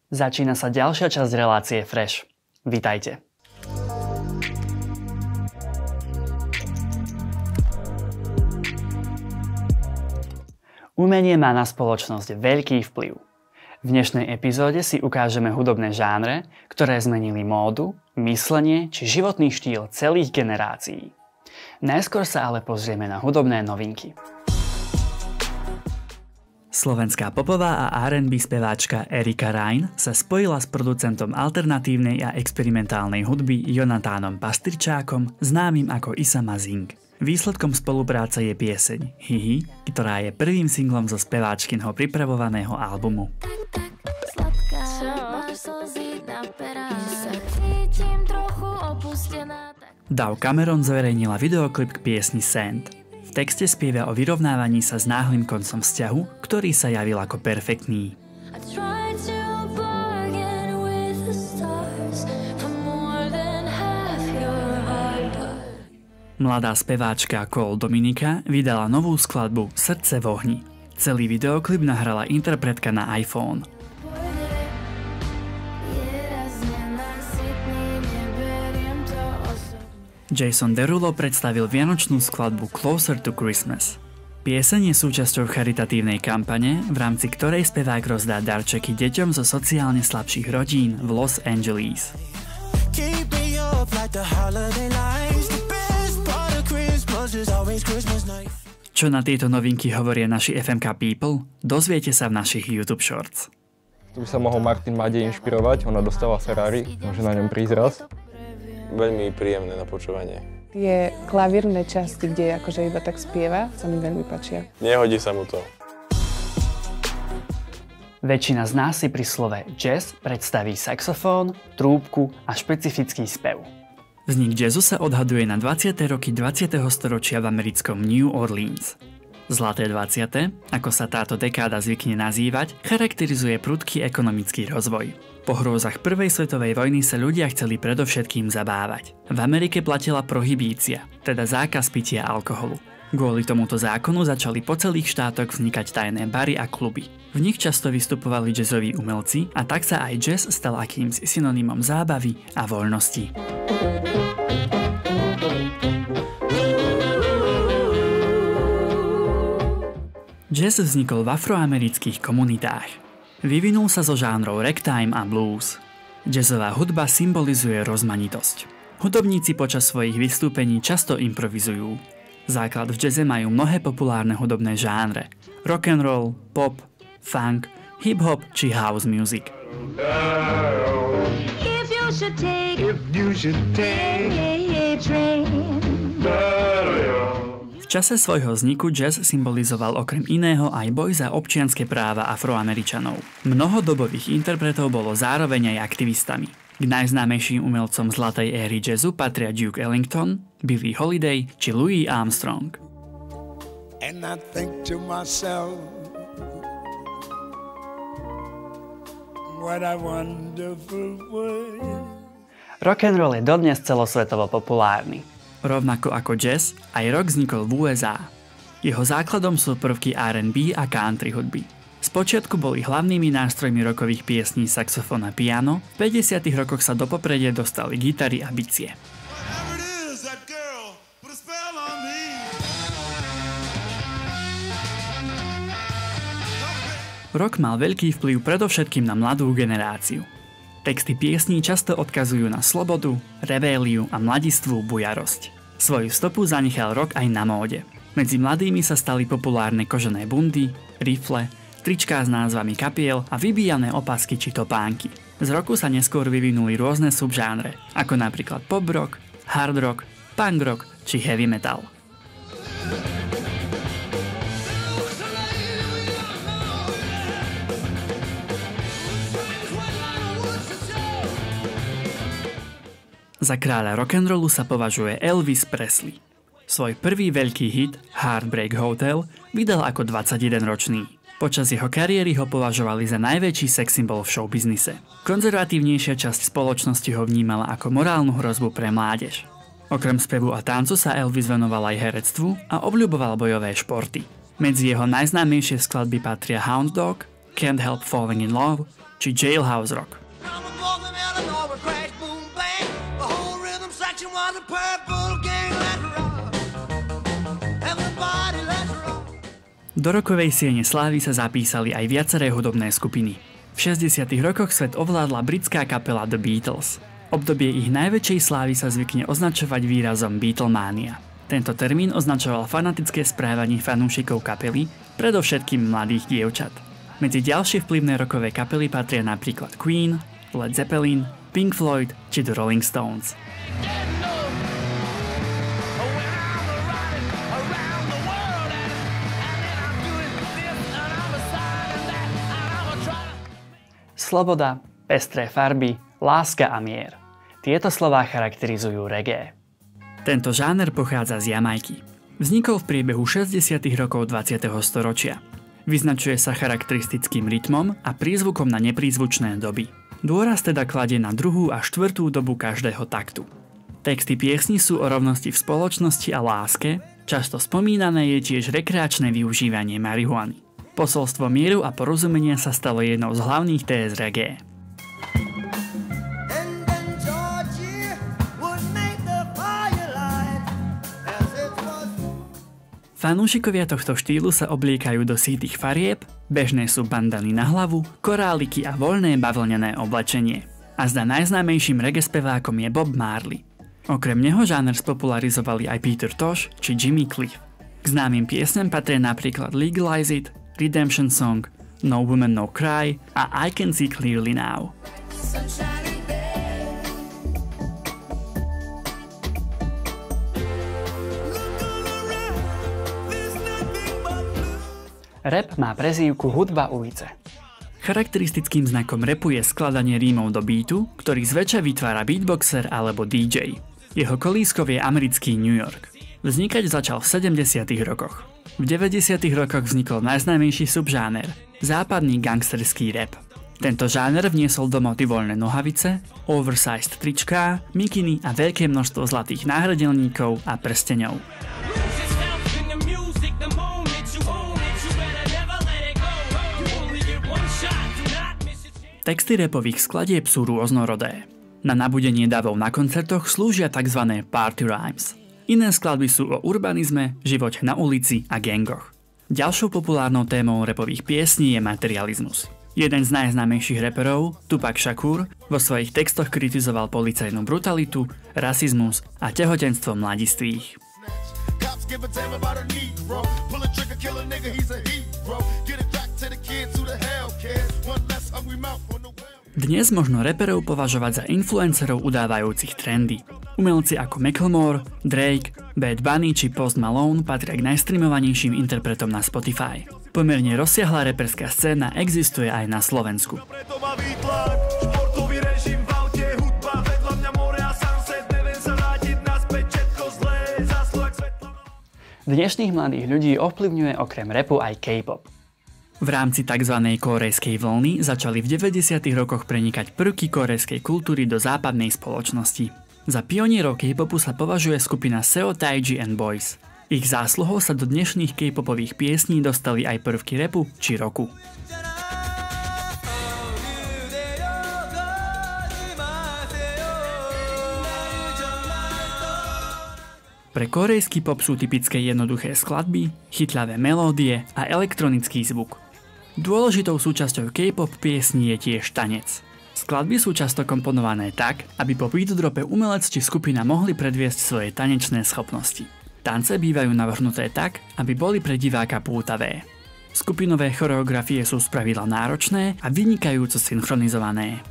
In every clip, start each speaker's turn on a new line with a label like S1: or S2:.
S1: Začína sa ďalšia časť relácie Fresh. Vitajte. Umenie má na spoločnosť veľký vplyv. V dnešnej epizóde si ukážeme hudobné žánre, ktoré zmenili módu, myslenie či životný štýl celých generácií. Najskôr sa ale pozrieme na hudobné novinky. Slovenská popová a R&B speváčka Erika Rein sa spojila s producentom alternatívnej a experimentálnej hudby Jonatánom Pastyrčákom, známym ako Isama Zing. Výsledkom spolupráce je pieseň Hihi, ktorá je prvým singlom zo speváčkinho pripravovaného albumu. Dove Cameron zverejnila videoklip k piesni Sand. V texte spieva o vyrovnávaní sa s náhlym koncom vzťahu, ktorý sa javil ako perfektný. Mladá speváčka Cole Dominika vydala novú skladbu Srdce v ohni. Celý videoklip nahrala interpretka na iPhone. Jason Derulo predstavil vianočnú skladbu Closer to Christmas. Pieseň je súčasťou charitatívnej kampane, v rámci ktorej spevák rozdá darčeky deťom zo sociálne slabších rodín v Los Angeles. Čo na tieto novinky hovoria naši FMK People? Dozviete sa v našich YouTube Shorts.
S2: Tu by sa mohol Martin Madej inšpirovať, ona dostala Ferrari, môže na ňom prísť raz.
S3: Veľmi príjemné na počúvanie.
S4: Tie klavírne časti, kde akože iba tak spieva, sa mi veľmi páčia.
S3: Nehodí sa mu to.
S1: Väčšina z nás si pri slove jazz predstaví saxofón, trúbku a špecifický spev. Vznik jazzu sa odhaduje na 20. roky 20. storočia v americkom New Orleans. Zlaté 20., ako sa táto dekáda zvykne nazývať, charakterizuje prudký ekonomický rozvoj. Po hrôzach prvej svetovej vojny sa ľudia chceli predovšetkým zabávať. V Amerike platila prohibícia, teda zákaz pitia alkoholu. Kvôli tomuto zákonu začali po celých štátoch vznikať tajné bary a kluby. V nich často vystupovali jazzoví umelci a tak sa aj jazz stal akýmsi synonymom zábavy a voľnosti. Jazz vznikol v afroamerických komunitách. Vyvinul sa zo žánrov ragtime a blues. Jazzová hudba symbolizuje rozmanitosť. Hudobníci počas svojich vystúpení často improvizujú. Základ v jazze majú mnohé populárne hudobné žánre. Rock and roll, pop, funk, hip-hop či house music. V čase svojho vzniku jazz symbolizoval okrem iného aj boj za občianske práva Afroameričanov. Mnoho dobových interpretov bolo zároveň aj aktivistami. K najznámejším umelcom zlatej éry jazzu patria Duke Ellington, Billie Holiday či Louis Armstrong. And I think to myself, what a wonderful world. Rock and roll je dodnes celosvetovo populárny. Rovnako ako jazz, aj rock vznikol v USA. Jeho základom sú prvky R&B a country hudby. Spočiatku boli hlavnými nástrojmi rockových piesní saxofón a piano, v 50. rokoch sa do popredia dostali gitary a bicie. Rock mal veľký vplyv predovšetkým na mladú generáciu. Texty piesní často odkazujú na slobodu, rebéliu a mladistvú bujarosť. Svoju stopu zanechal rock aj na móde. Medzi mladými sa stali populárne kožené bundy, rifle, tričká s názvami kapiel a vybíjané opasky či topánky. Z roku sa neskôr vyvinuli rôzne subžánre, ako napríklad pop rock, hard rock, punk rock či heavy metal. Za kráľa rock'n'rollu sa považuje Elvis Presley. Svoj prvý veľký hit, Heartbreak Hotel, vydal ako 21-ročný. Počas jeho kariéry ho považovali za najväčší sex symbol v showbiznise. Konzervatívnejšia časť spoločnosti ho vnímala ako morálnu hrozbu pre mládež. Okrem spevu a tancu sa Elvis venoval aj herectvu a obľuboval bojové športy. Medzi jeho najznámejšie skladby patria Hound Dog, Can't Help Falling in Love, či Jailhouse Rock. Do rokovej siene slávy sa zapísali aj viaceré hudobné skupiny. V 60. rokoch svet ovládla britská kapela The Beatles. Obdobie ich najväčšej slávy sa zvykne označovať výrazom Beatlemania. Tento termín označoval fanatické správanie fanúšikov kapely, predovšetkým mladých dievčat. Medzi ďalšie vplyvné rokové kapely patria napríklad Queen, Led Zeppelin, Pink Floyd či The Rolling Stones. Sloboda, pestré farby, láska a mier. Tieto slová charakterizujú reggae. Tento žáner pochádza z Jamajky. Vznikol v priebehu 60. rokov 20. storočia. Vyznačuje sa charakteristickým rytmom a prízvukom na neprízvučné doby. Dôraz teda kladie na druhú a štvrtú dobu každého taktu. Texty piesní sú o rovnosti v spoločnosti a láske, často spomínané je tiež rekreačné využívanie marihuany. Posolstvo mieru a porozumenia sa stalo jednou z hlavných téz reggae. Fanúšikovia tohto štýlu sa obliekajú do sítých farieb, bežné sú bandany na hlavu, koráliky a voľné bavlnené oblečenie. A zda najznámejším reggae spevákom je Bob Marley. Okrem neho žáner spopularizovali aj Peter Tosh či Jimmy Cliff. K známym piesňam patria napríklad Legalize It, Redemption Song, No Woman No Cry a I Can See Clearly Now. Rap má prezývku hudba ulice. Charakteristickým znakom rapu je skladanie rímov do beatu, ktorý zväčša vytvára beatboxer alebo DJ. Jeho kolískov je americký New York. Vznikať začal v 70. rokoch. V 90. rokoch vznikol najznámejší subžáner – západný gangsterský rap. Tento žáner vniesol do módy voľné nohavice, oversized tričká, mikiny a veľké množstvo zlatých náhrdelníkov a prsteňov. Texty rapových skladieb sú rôznorodé. Na nabudenie davov na koncertoch slúžia tzv. Party rhymes. Iné skladby sú o urbanizme, živote na ulici a gangoch. Ďalšou populárnou témou rapových piesní je materializmus. Jeden z najznámejších raperov, Tupac Shakur, vo svojich textoch kritizoval policajnú brutalitu, rasizmus a tehotenstvo mladistvých. Dnes možno raperov považovať za influencerov udávajúcich trendy. Umelci ako Macklemore, Drake, Bad Bunny či Post Malone patria k najstreamovanejším interpretom na Spotify. Pomerne rozsiahla raperská scéna existuje aj na Slovensku. Dnešných mladých ľudí ovplyvňuje okrem rapu aj K-pop. V rámci tzv. Kórejskej vlny začali v 90. rokoch prenikať prvky kórejskej kultúry do západnej spoločnosti. Za pionierov K-popu sa považuje skupina Seo Taiji and Boys. Ich zásluhou sa do dnešných K-popových piesní dostali aj prvky rapu či rocku. Pre kórejský pop sú typické jednoduché skladby, chytľavé melódie a elektronický zvuk. Dôležitou súčasťou K-pop piesní je tiež tanec. Skladby sú často komponované tak, aby po beat drope umelec či skupina mohli predviesť svoje tanečné schopnosti. Tance bývajú navrhnuté tak, aby boli pre diváka pútavé. Skupinové choreografie sú spravidla náročné a vynikajúco synchronizované.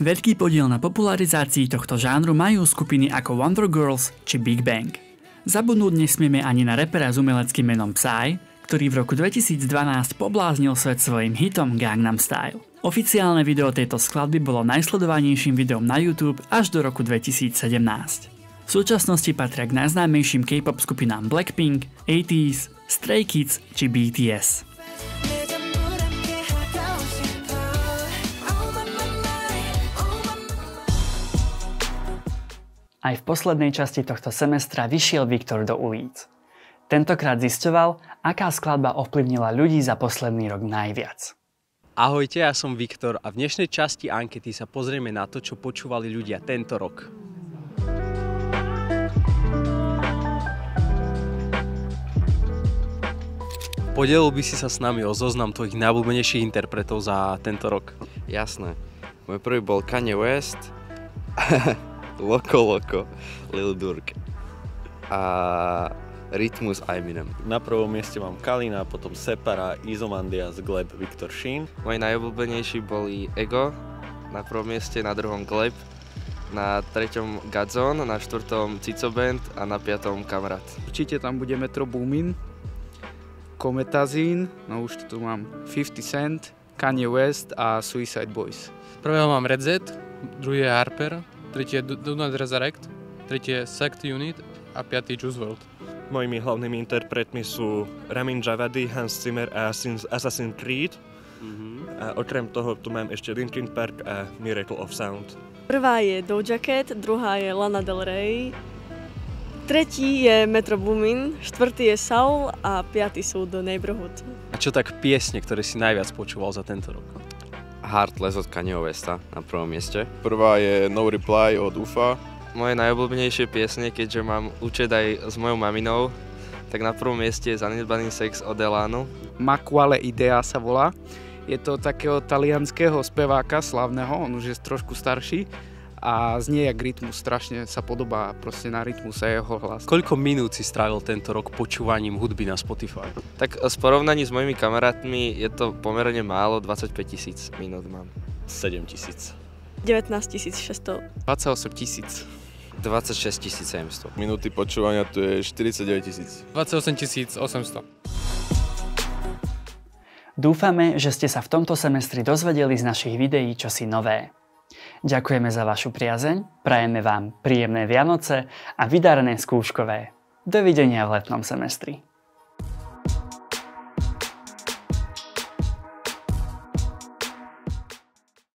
S1: Veľký podiel na popularizácii tohto žánru majú skupiny ako Wonder Girls či Big Bang. Zabudnúť nesmieme ani na rapera s umeleckým menom Psy, ktorý v roku 2012 pobláznil svet svojím hitom Gangnam Style. Oficiálne video tejto skladby bolo najsledovanejším videom na YouTube až do roku 2017. V súčasnosti patria k najznámejším K-pop skupinám Blackpink, ATEEZ, Stray Kids či BTS. Aj v poslednej časti tohto semestra vyšiel Viktor do ulic. Tentokrát zisťoval, aká skladba ovplyvnila ľudí za posledný rok najviac.
S5: Ahojte, ja som Viktor a v dnešnej časti ankety sa pozrieme na to, čo počúvali ľudia tento rok. Podelil by si sa s nami o zoznam tvojich najobľúbenejších interpretov za tento rok?
S6: Jasné. Môj prvý bol Kanye West, Loco, Lil Durk a Rytmus Eminem.
S7: Na prvom mieste mám Kalina, potom Separa, Izomandias, Gleb, Viktor Šín.
S6: Moji najobľúbenejší boli Ego, na prvom mieste, na druhom Gleb, na treťom Gadzon, na štvrtom Cico Band a na piatom Kamarát.
S8: Určite tam bude Metro Boomin, Kometazín, no už tu mám 50 Cent, Kanye West a Suicide Boys.
S9: Prvého mám Red Z, druhý je Harper, tretí je Do Not Resurrect, tretí je Sect Unit a piatý Juice WRLD.
S7: Mojimi hlavnými interpretmi sú Ramin Djawadi, Hans Zimmer a Assassin's Creed. A okrem toho tu mám ešte Linkin Park a Miracle of Sound.
S10: Prvá je Doja Cat, druhá je Lana Del Rey, tretí je Metro Boomin, štvrtý je Saul a piatý sú The Neighborhood.
S5: A čo tak piesne, ktoré si najviac počúval za tento rok?
S6: Heartless od Kanye Westa na prvom mieste.
S3: Prvá je No Reply od UFA.
S6: Moje najobľúbenejšie piesne, keďže mám účet aj s mojou maminou, tak na prvom mieste je Zanedbaný sex od Elanu.
S8: Ma Quale Idea sa volá. Je to takého talianského speváka slávneho, on už je trošku starší a znie jak Rytmus, strašne sa podobá proste na Rytmus a jeho hlas.
S5: Koľko minút si strávil tento rok počúvaním hudby na Spotify?
S6: Tak v porovnaní s mojimi kamarátmi je to pomerne málo, 25 000 minút mám.
S7: 7 000.
S10: 19 600.
S8: 28 000.
S6: 26 700.
S3: Minúty počúvania tu je 49 000.
S9: 28 800.
S1: Dúfame, že ste sa v tomto semestri dozvedeli z našich videí čosi nové. Ďakujeme za vašu priazeň, prajeme vám príjemné Vianoce a vydarené skúškové. Dovidenia v letnom semestri.